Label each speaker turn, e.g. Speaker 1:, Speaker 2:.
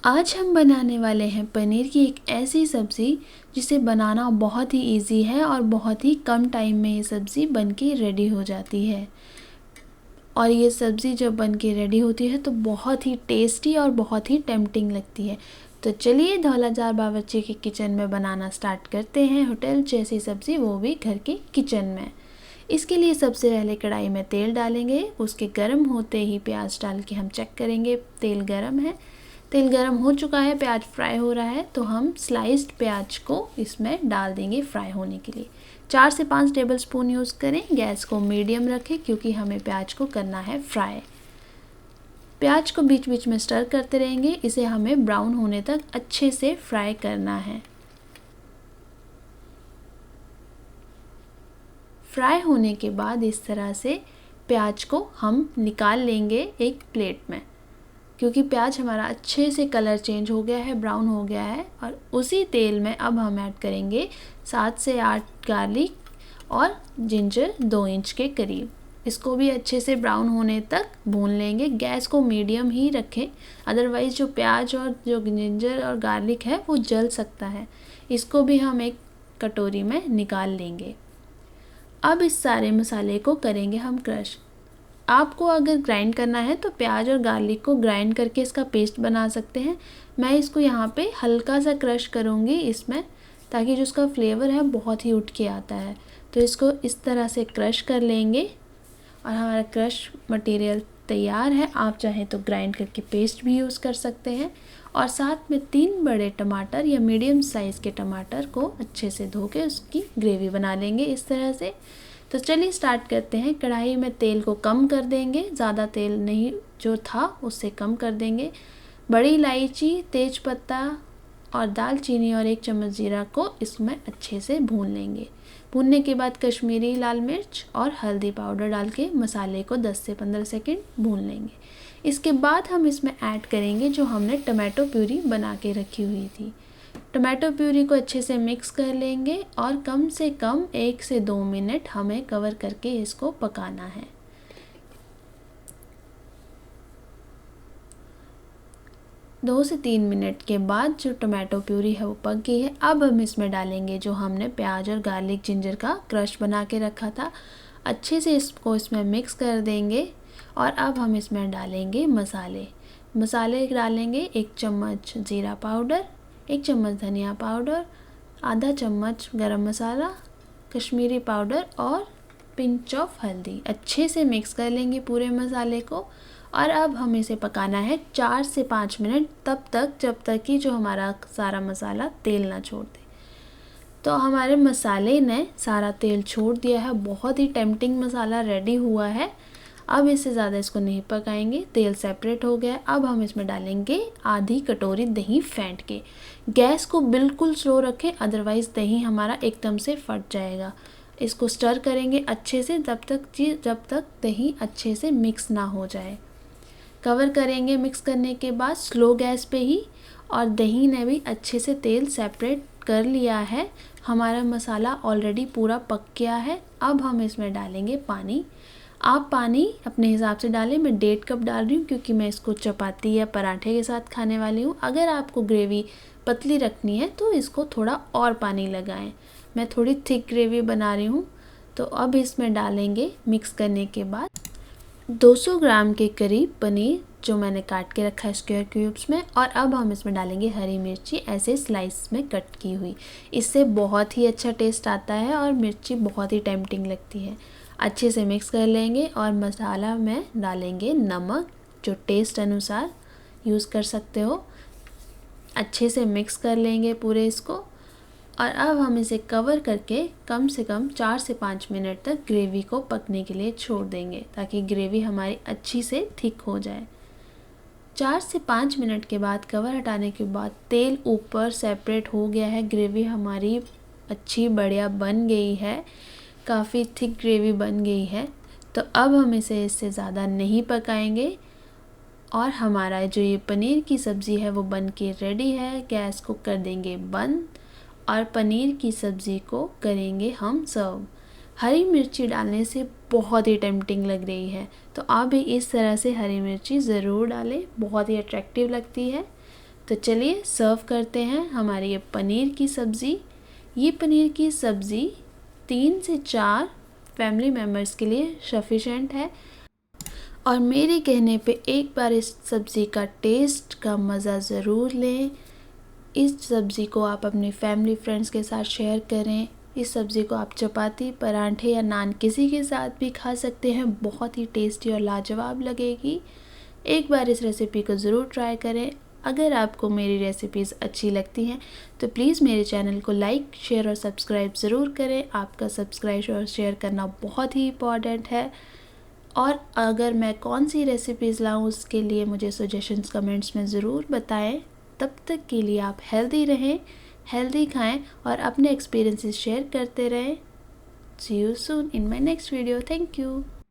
Speaker 1: आज हम बनाने वाले हैं पनीर की एक ऐसी सब्ज़ी जिसे बनाना बहुत ही इजी है और बहुत ही कम टाइम में ये सब्ज़ी बनके रेडी हो जाती है। और ये सब्ज़ी जब बनके रेडी होती है तो बहुत ही टेस्टी और बहुत ही टेम्पटिंग लगती है। तो चलिए धौलाजार बावर्ची के किचन में बनाना स्टार्ट करते हैं होटल जैसी सब्ज़ी, वो भी घर के किचन में। इसके लिए सबसे पहले कढ़ाई में तेल डालेंगे। उसके गर्म होते ही प्याज डाल के हम चेक करेंगे तेल गर्म है। तेल गर्म हो चुका है, प्याज फ्राई हो रहा है, तो हम स्लाइस्ड प्याज को इसमें डाल देंगे फ्राई होने के लिए। 4 से 5 टेबलस्पून यूज़ करें। गैस को मीडियम रखें क्योंकि हमें प्याज को करना है फ्राई। प्याज को बीच बीच में स्टर करते रहेंगे। इसे हमें ब्राउन होने तक अच्छे से फ्राई करना है। फ्राई होने के बाद इस तरह से प्याज को हम निकाल लेंगे एक प्लेट में, क्योंकि प्याज हमारा अच्छे से कलर चेंज हो गया है, ब्राउन हो गया है। और उसी तेल में अब हम ऐड करेंगे 7 से 8 गार्लिक और जिंजर 2 इंच के करीब। इसको भी अच्छे से ब्राउन होने तक भून लेंगे। गैस को मीडियम ही रखें, अदरवाइज़ जो प्याज और जो जिंजर और गार्लिक है वो जल सकता है। इसको भी हम एक कटोरी में निकाल लेंगे। अब इस सारे मसाले को करेंगे हम क्रश। आपको अगर ग्राइंड करना है तो प्याज और गार्लिक को ग्राइंड करके इसका पेस्ट बना सकते हैं। मैं इसको यहाँ पे हल्का सा क्रश करूँगी इसमें, ताकि जो उसका फ्लेवर है बहुत ही उठ के आता है। तो इसको इस तरह से क्रश कर लेंगे और हमारा क्रश मटेरियल तैयार है। आप चाहें तो ग्राइंड करके पेस्ट भी यूज़ कर सकते हैं। और साथ में 3 बड़े टमाटर या मीडियम साइज़ के टमाटर को अच्छे से धो के उसकी ग्रेवी बना लेंगे इस तरह से। तो चलिए स्टार्ट करते हैं। कढ़ाई में तेल को कम कर देंगे, ज़्यादा तेल नहीं जो था उससे कम कर देंगे। बड़ी इलायची, तेज़पत्ता और दालचीनी और 1 चम्मच जीरा को इसमें अच्छे से भून लेंगे। भूनने के बाद कश्मीरी लाल मिर्च और हल्दी पाउडर डाल के मसाले को 10 से 15 सेकंड भून लेंगे। इसके बाद हम इसमें ऐड करेंगे जो हमने टमाटो प्यूरी बना के रखी हुई थी। टमाटो प्यूरी को अच्छे से मिक्स कर लेंगे और कम से कम 1 से 2 मिनट हमें कवर करके इसको पकाना है। 2 से 3 मिनट के बाद जो टमाटो प्यूरी है वो पक गई है। अब हम इसमें डालेंगे जो हमने प्याज और गार्लिक जिंजर का क्रश बना के रखा था। अच्छे से इसको इसमें मिक्स कर देंगे और अब हम इसमें डालेंगे मसाले डालेंगे 1 चम्मच ज़ीरा पाउडर, 1 चम्मच धनिया पाउडर, आधा चम्मच गरम मसाला, कश्मीरी पाउडर और पिंच ऑफ हल्दी। अच्छे से मिक्स कर लेंगे पूरे मसाले को और अब हम इसे पकाना है 4 से 5 मिनट, तब तक जब तक कि जो हमारा सारा मसाला तेल ना छोड़ दे। तो हमारे मसाले ने सारा तेल छोड़ दिया है, बहुत ही टेम्पटिंग मसाला रेडी हुआ है। अब इससे ज़्यादा इसको नहीं पकाएंगे, तेल सेपरेट हो गया है। अब हम इसमें डालेंगे आधी कटोरी दही फेंट के। गैस को बिल्कुल स्लो रखें, अदरवाइज़ दही हमारा एकदम से फट जाएगा। इसको स्टर करेंगे अच्छे से जब तक दही अच्छे से मिक्स ना हो जाए। कवर करेंगे मिक्स करने के बाद स्लो गैस पे ही। और दही ने भी अच्छे से तेल सेपरेट कर लिया है। हमारा मसाला ऑलरेडी पूरा पक गया है। अब हम इसमें डालेंगे पानी। आप पानी अपने हिसाब से डालें। मैं 1.5 कप डाल रही हूँ क्योंकि मैं इसको चपाती या पराठे के साथ खाने वाली हूँ। अगर आपको ग्रेवी पतली रखनी है तो इसको थोड़ा और पानी लगाएं। मैं थोड़ी थिक ग्रेवी बना रही हूँ। तो अब इसमें डालेंगे मिक्स करने के बाद 200 ग्राम के करीब पनीर जो मैंने काट के रखा है स्क्वायर क्यूब्स में। और अब हम इसमें डालेंगे हरी मिर्ची ऐसे स्लाइस में कट की हुई। इससे बहुत ही अच्छा टेस्ट आता है और मिर्ची बहुत ही टेम्पटिंग लगती है। अच्छे से मिक्स कर लेंगे और मसाला में डालेंगे नमक जो टेस्ट अनुसार यूज़ कर सकते हो। अच्छे से मिक्स कर लेंगे पूरे इसको और अब हम इसे कवर करके कम से कम 4 से 5 मिनट तक ग्रेवी को पकने के लिए छोड़ देंगे, ताकि ग्रेवी हमारी अच्छी से थिक हो जाए। 4 से 5 मिनट के बाद कवर हटाने के बाद तेल ऊपर सेपरेट हो गया है। ग्रेवी हमारी अच्छी बढ़िया बन गई है, काफ़ी थिक ग्रेवी बन गई है। तो अब हम इसे इससे ज़्यादा नहीं पकाएंगे और हमारा जो ये पनीर की सब्ज़ी है वो बन के रेडी है। गैस को कर देंगे बंद और पनीर की सब्ज़ी को करेंगे हम सर्व। हरी मिर्ची डालने से बहुत ही टेम्पटिंग लग रही है, तो आप भी इस तरह से हरी मिर्ची ज़रूर डालें, बहुत ही अट्रैक्टिव लगती है। तो चलिए सर्व करते हैं हमारी ये पनीर की सब्ज़ी। ये पनीर की सब्ज़ी 3 से 4 फैमिली मेम्बर्स के लिए सफिशेंट है और मेरे कहने पे एक बार इस सब्ज़ी का टेस्ट का मज़ा ज़रूर लें। इस सब्ज़ी को आप अपनी फैमिली फ्रेंड्स के साथ शेयर करें। इस सब्ज़ी को आप चपाती, परांठे या नान किसी के साथ भी खा सकते हैं। बहुत ही टेस्टी और लाजवाब लगेगी। एक बार इस रेसिपी को ज़रूर ट्राई करें। अगर आपको मेरी रेसिपीज़ अच्छी लगती हैं तो प्लीज़ मेरे चैनल को लाइक, शेयर और सब्सक्राइब ज़रूर करें। आपका सब्सक्राइब और शेयर करना बहुत ही इम्पॉर्टेंट है। और अगर मैं कौन सी रेसिपीज़ लाऊं उसके लिए मुझे सजेशंस कमेंट्स में ज़रूर बताएं। तब तक के लिए आप हेल्दी रहें, हेल्दी खाएं और अपने एक्सपीरियंसेस शेयर करते रहें। See you soon in my next video. Thank you.